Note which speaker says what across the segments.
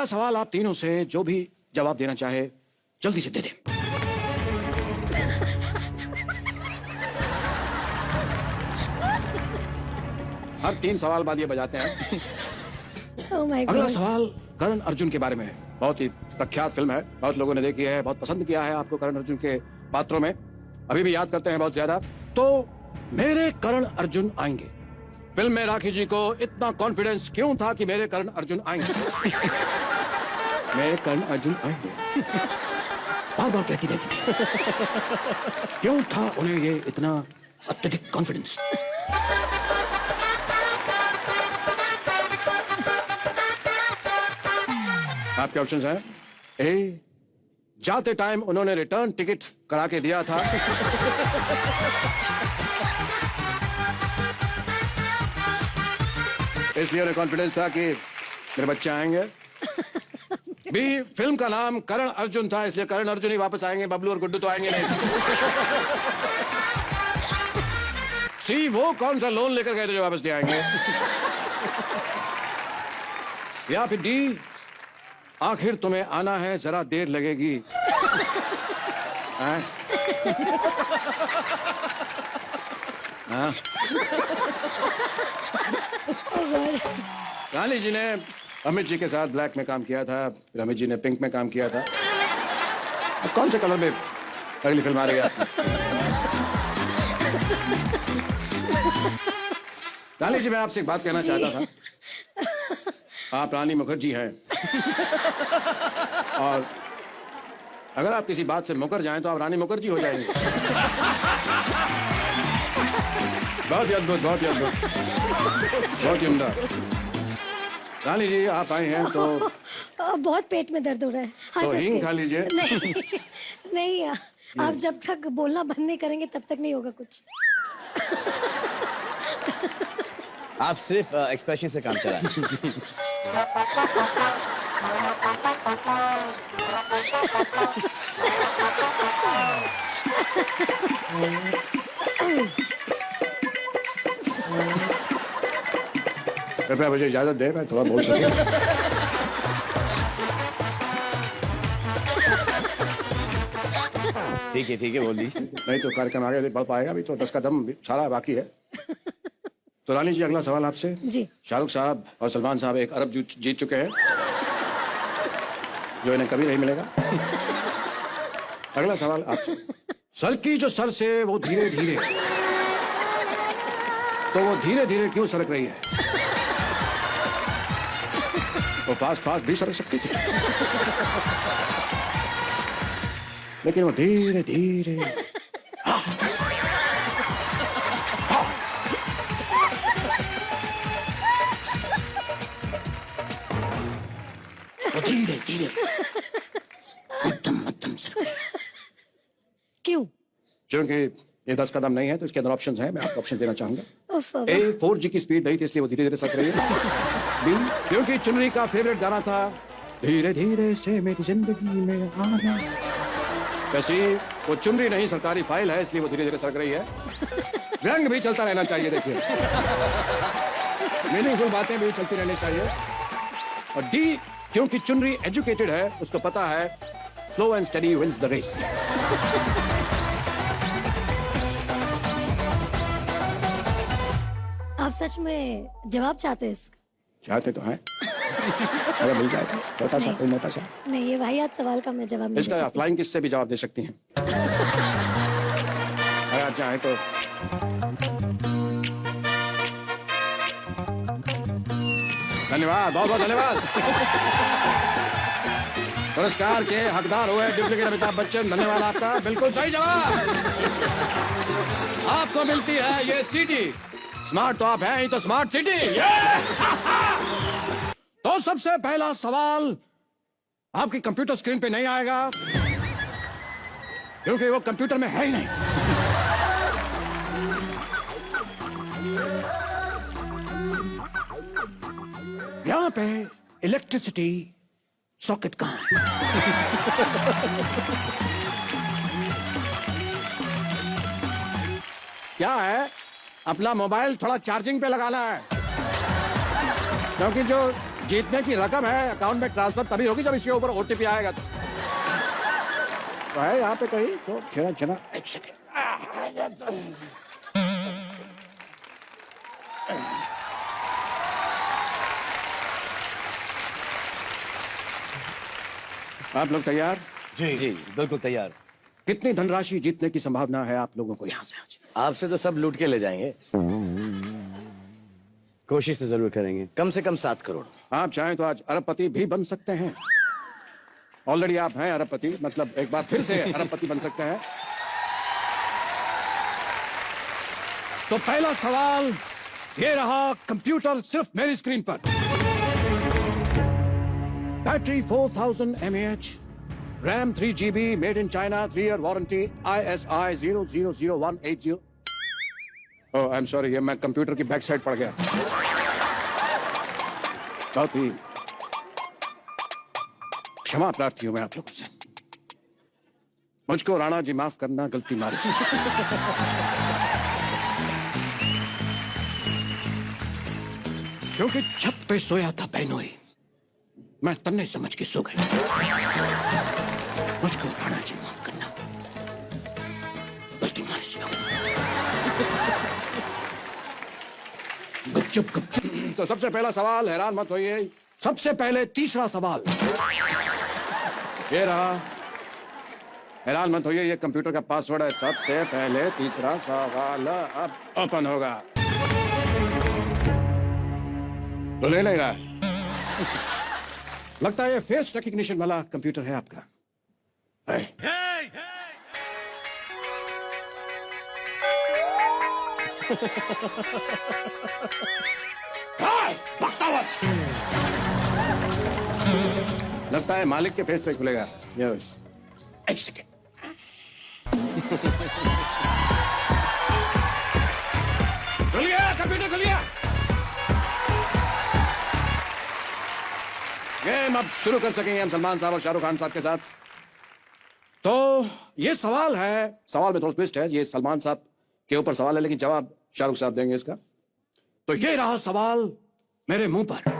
Speaker 1: अगला सवाल आप तीनों से जो भी जवाब देना चाहे जल्दी से दे दें। हर 3 सवाल बाद ये बजाते हैं।
Speaker 2: Oh my
Speaker 1: अगला
Speaker 2: God.
Speaker 1: सवाल करण अर्जुन के बारे में है। बहुत ही प्रख्यात फिल्म है, बहुत लोगों ने देखी है, बहुत पसंद किया है आपको करण अर्जुन के पात्रों में, अभी भी याद करते हैं बहुत ज्यादा। तो मेरे करण अर्जुन आएंगे। फिल्म में राखी जी को इतना कॉन्फिडेंस क्यों था कि मेरे करण अर्जुन आएंगे? मेरे करण अर्जुन आएंगे बार बार कहती रहती। क्यों था उन्हें ये इतना अत्यधिक कॉन्फिडेंस? आपके ऑप्शंस हैं। ए, जाते टाइम उन्होंने रिटर्न टिकट करा के दिया था। इसलिए उन्हें कॉन्फिडेंस था कि मेरे बच्चे आएंगे। बी, फिल्म का नाम करण अर्जुन था, इसलिए करण अर्जुन ही वापस आएंगे, बबलू और गुड्डू तो आएंगे नहीं। सी, वो कौन सा लोन लेकर गए थे जो वापस नहीं आएंगे? या फिर डी, आखिर तुम्हें आना है, जरा देर लगेगी। हाँ? हाँ? रानी जी ने अमित जी के साथ ब्लैक में काम किया था, फिर अमित जी ने पिंक में काम किया था। अब कौन से कलर में अगली फिल्म आ रही है? रानी जी, मैं आपसे एक बात कहना चाहता था। आप रानी मुखर्जी हैं और अगर आप किसी बात से मुकर जाएं तो आप रानी मुखर्जी हो जाएंगे। बहुत ही अद्भुत, बहुत ही अद्भुत, बहुत ही उम्दा। रानी जी, आप आए हैं तो
Speaker 2: बहुत पेट में दर्द हो रहा है।
Speaker 1: तो हींग खा लीजिए।
Speaker 2: नहीं, नहीं, आप जब तक बोलना बंद नहीं करेंगे तब तक नहीं होगा कुछ।
Speaker 3: आप सिर्फ एक्सप्रेशन से काम चलाएं।
Speaker 1: कृपया मुझे इजाजत दे, मैं थोड़ा बोल सकूं।
Speaker 3: ठीक है, बोल दीजिए।
Speaker 1: नहीं तो कार्यक्रम आगे बढ़ पाएगा, अभी तो 10 का दम सारा बाकी है। तो रानी जी, अगला सवाल आपसे।
Speaker 2: जी।
Speaker 1: शाहरुख साहब और सलमान साहब 1 अरब जीत चुके हैं, जो इन्हें कभी नहीं मिलेगा। अगला सवाल आपसे। सर की जो सर से वो धीरे धीरे, तो वो धीरे धीरे क्यों सरक रही है? वो फास्ट फास्ट भी सरक सकती थी, लेकिन वो धीरे धीरे। वो धीरे धीरे मध्यम मध्यम सरक।
Speaker 2: क्यों?
Speaker 1: क्योंकि ये 10 कदम नहीं है, तो इसके अंदर ऑप्शंस हैं, मैं आपको ऑप्शन देना चाहूंगा।
Speaker 2: उफ,
Speaker 1: ए, 4G की स्पीड नहीं थी, इसलिए वो धीरे धीरे सरक रही है। बी, क्योंकि चुनरी का फेवरेट गाना था धीरे धीरे से मेरी जिंदगी में आना। वैसे वो चुनरी नहीं, सरकारी फाइल है, इसलिए वो धीरे धीरे सरक रही है। रंग भी चलता रहना चाहिए, देखिए, मीनिंगफुल बातें भी चलती रहनी चाहिए। और डी, क्योंकि चुनरी एजुकेटेड है, उसको पता है slow and steady wins the race.
Speaker 2: आप सच में जवाब चाहते हैं इसका?
Speaker 1: चाहते तो हैं, अगर मिल जाए तो छोटा सा कोई मोटा सा।
Speaker 2: नहीं, ये वाहियात सवाल का मैं जवाब नहीं दे
Speaker 1: इसका
Speaker 2: सकती।
Speaker 1: फ्लाइंग किस से भी जवाब दे सकती हैं, अगर आप चाहें तो। धन्यवाद, बहुत बहुत धन्यवाद। पुरस्कार के हकदार हुए डुप्लीकेट अमिताभ बच्चन, धन्यवाद आपका। बिल्कुल सही जवाब। आपको मिलती है ये सीटी। स्मार्ट तो आप हैं ही, तो स्मार्ट सिटी। तो सबसे पहला सवाल आपकी कंप्यूटर स्क्रीन पे नहीं आएगा, क्योंकि वो कंप्यूटर में है ही नहीं। यहां पे इलेक्ट्रिसिटी सॉकेट कहां है? क्या है, अपना मोबाइल थोड़ा चार्जिंग पे लगाना है, क्योंकि जो जीतने की रकम है, अकाउंट में ट्रांसफर तभी होगी जब इसके ऊपर ओटीपी आएगा। तो है यहाँ पे कहीं तो चना चना एक सेकेंड। आप लोग तैयार?
Speaker 3: जी जी बिल्कुल तैयार।
Speaker 1: कितनी धनराशि जीतने की संभावना है आप लोगों को यहाँ से आज?
Speaker 3: आपसे तो सब लूट के ले जाएंगे। कोशिश तो जरूर करेंगे, कम से कम 7 करोड़।
Speaker 1: आप चाहें तो आज अरबपति भी बन सकते हैं। ऑलरेडी आप हैं अरबपति, मतलब एक बार फिर से अरबपति बन सकते हैं। तो पहला सवाल ये रहा, कंप्यूटर सिर्फ मेरी स्क्रीन पर। Battery 4000 mAh, RAM 3 GB, made in China, 3 year warranty, ISI 000180। Oh I am sorry, ये मैं कंप्यूटर की बैक साइड पड़ गया। बहुत ही क्षमा प्रार्थी हूं मैं आप लोगों से। मुझको राणा जी माफ करना, गलती मारी। क्योंकि छत पे सोया था बहनोई, मैं तन्ने समझ के सो गई। मुझको राणा जी माफ करना, गलती मारी से। गुपचुप गुपचुप। तो सबसे पहला सवाल, हैरान मत होइए, सबसे पहले तीसरा सवाल ये रहा। हैरान मत होइए, ये कंप्यूटर का पासवर्ड है। सबसे पहले तीसरा सवाल अब ओपन होगा। तो ले लेगा। लगता है ये फेस रिकग्निशन वाला कंप्यूटर है आपका। लगता है मालिक के फेस से खुलेगा। यस, एक सेकेंड। खुलिए, कंप्यूटर खुलिए। गेम अब शुरू कर सकेंगे हम सलमान साहब और शाहरुख खान साहब के साथ। तो ये सवाल है, सवाल में थोड़ा ट्विस्ट है। ये सलमान साहब के ऊपर सवाल है, लेकिन जवाब शाहरुख साहब देंगे इसका। तो ये रहा सवाल मेरे मुंह पर।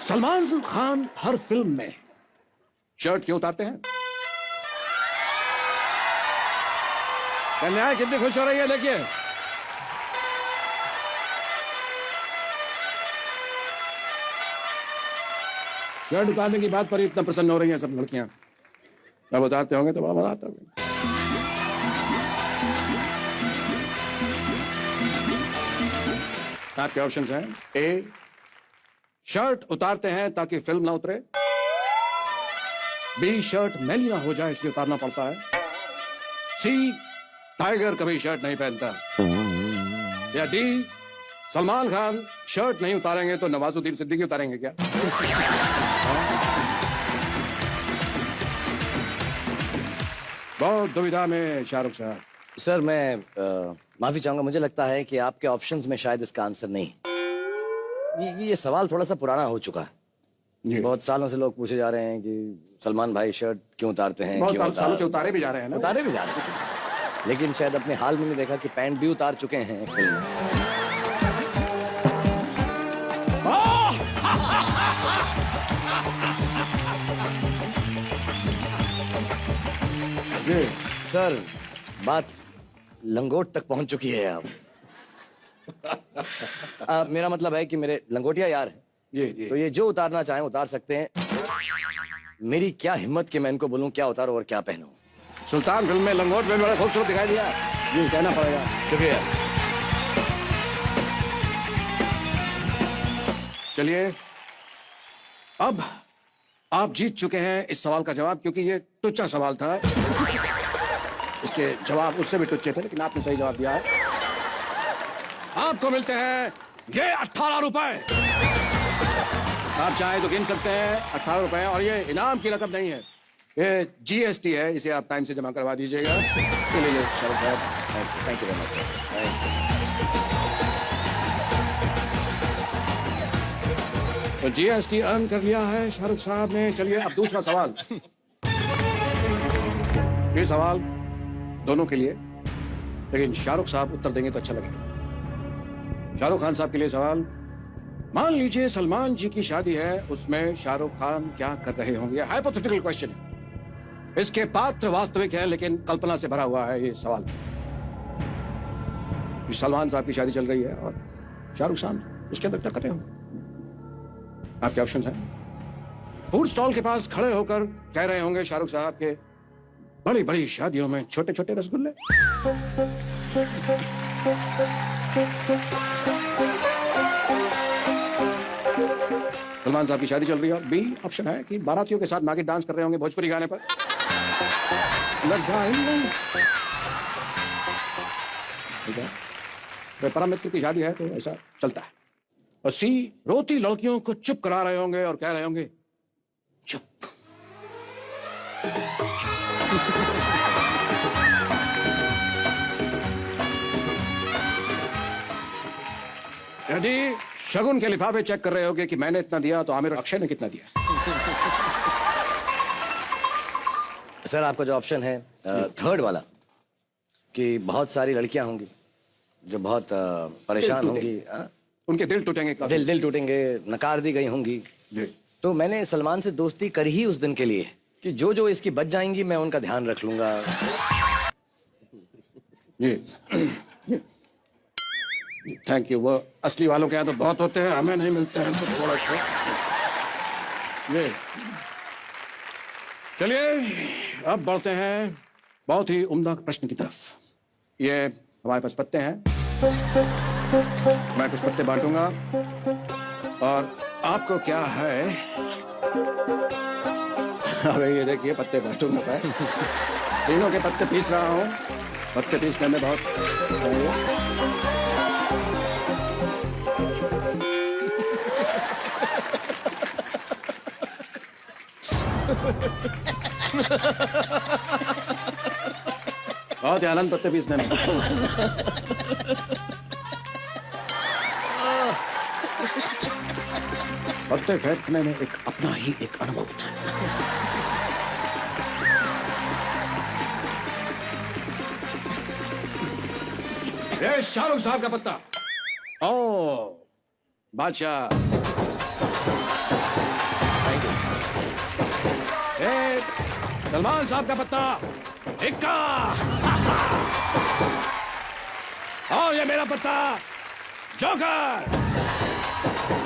Speaker 1: सलमान खान हर फिल्म में शर्ट क्यों उतारते हैं? कन्या कितनी खुश हो रही है, देखिए। शर्ट उतारने की बात पर इतना प्रसन्न हो रही हैं सब लड़कियां। जब उतारते होंगे तो बड़ा मजा आता होगा। आपके ऑप्शंस हैं। ए, शर्ट उतारते हैं ताकि फिल्म ना उतरे। बी, शर्ट मैली ना हो जाए इसलिए उतारना पड़ता है। सी, टाइगर कभी शर्ट नहीं पहनता। या डी, सलमान खान शर्ट नहीं उतारेंगे तो नवाजुद्दीन सिद्दीकी उतारेंगे क्या? बहुत दुविधा में शाहरुख साहब।
Speaker 3: सर मैं माफी चाहूंगा, मुझे लगता है कि आपके ऑप्शंस में शायद इसका आंसर नहीं। ये सवाल थोड़ा सा पुराना हो चुका है। बहुत सालों से लोग पूछे जा रहे हैं कि सलमान भाई शर्ट क्यों उतारते हैं।
Speaker 1: बहुत सालों से उतारे भी जा रहे हैं ना।
Speaker 3: उतारे भी जा रहे हैं, लेकिन शायद अपने हाल में देखा कि पैंट भी उतार चुके हैं एक फिल्म में। सर बात लंगोट तक पहुंच चुकी है अब। मेरा मतलब है कि मेरे लंगोटिया यार हैं।
Speaker 1: जी।
Speaker 3: तो ये जो उतारना चाहें उतार सकते हैं। मेरी क्या हिम्मत कि मैं इनको बोलूं क्या उतारो और क्या पहनूं।
Speaker 1: सुल्तान फिल्म में लंगोट में बड़ा खूबसूरत दिखाई दिया। जी, कहना पड़ेगा।
Speaker 3: शुक्रिया।
Speaker 1: चलिए, अब आप जीत चुके हैं इस सवाल का जवाब, क्योंकि ये टुच्चा सवाल था। इसके जवाब उससे भी टुच्चे थे, लेकिन आपने सही जवाब दिया है। आपको मिलते हैं ये 18 रुपए। आप चाहे तो गिन सकते हैं 18 रुपए, और ये इनाम की रकम नहीं है, ये GST है। इसे आप टाइम से जमा करवा दीजिएगा। चलिए शाहरुख साहब,
Speaker 3: thank you very much sir.
Speaker 1: तो GST अर्न कर लिया है शाहरुख साहब ने। चलिए अब दूसरा सवाल। ये सवाल दोनों के लिए, लेकिन शाहरुख साहब उत्तर देंगे तो अच्छा लगेगा। शाहरुख खान साहब के लिए सवाल, मान लीजिए सलमान जी की शादी है, उसमें शाहरुख खान क्या कर रहे होंगे? हाइपोथेटिकल क्वेश्चन है। इसके पात्र वास्तविक हैं लेकिन कल्पना से भरा हुआ है ये सवाल। सलमान साहब की शादी चल रही है और शाहरुख खान उसके अंदर क्या कर रहे होंगे? आपके ऑप्शन हैं। फूड स्टॉल के पास खड़े होकर कह रहे होंगे शाहरुख साहब के बड़ी बड़ी शादियों में छोटे छोटे रसगुल्ले। सलमान साहब की शादी चल रही है और बी ऑप्शन है कि बारातियों के साथ नागिन डांस कर रहे होंगे भोजपुरी गाने पर। ठीक है, तो परम मित्र की शादी है तो ऐसा चलता है। और सी रोती लड़कियों को चुप करा रहे होंगे और कह रहे होंगे चुप। यदि शगुन के लिफाफे चेक कर रहे होगे कि मैंने इतना दिया तो आमिर और अक्षय ने कितना दिया।
Speaker 3: सर आपका जो ऑप्शन है थर्ड वाला कि बहुत सारी लड़कियां होंगी जो बहुत परेशान होंगी,
Speaker 1: उनके दिल टूटेंगे काफी।
Speaker 3: दिल टूटेंगे, नकार दी गई होंगी।
Speaker 1: जी।
Speaker 3: तो मैंने सलमान से दोस्ती कर ही उस दिन के लिए कि जो जो इसकी बच जाएंगी मैं उनका ध्यान रख लूंगा।
Speaker 1: जी थैंक यू। वो असली वालों के यहाँ तो बहुत होते हैं, हमें नहीं मिलते हैं तो थोड़ा सा। जी चलिए अब बढ़ते हैं बहुत ही उम्दा प्रश्न की तरफ। ये हमारे पास पत्ते हैं, मैं कुछ पत्ते बांटूंगा और आपको क्या है, अबे ये देखिए पत्ते बांटूंगा मैं। तीनों के पत्ते पीस रहा हूँ, पत्ते पीसने में बहुत बहुत ही आनंद पत्ते पीसने में। पत्ते फेंकने में एक अपना ही एक अनुभव होता है। ये शाहरुख साहब का पत्ता। ओ बादशाह, थैंक यू। सलमान साहब का पत्ता इक्का। और ये मेरा पत्ता जोकर।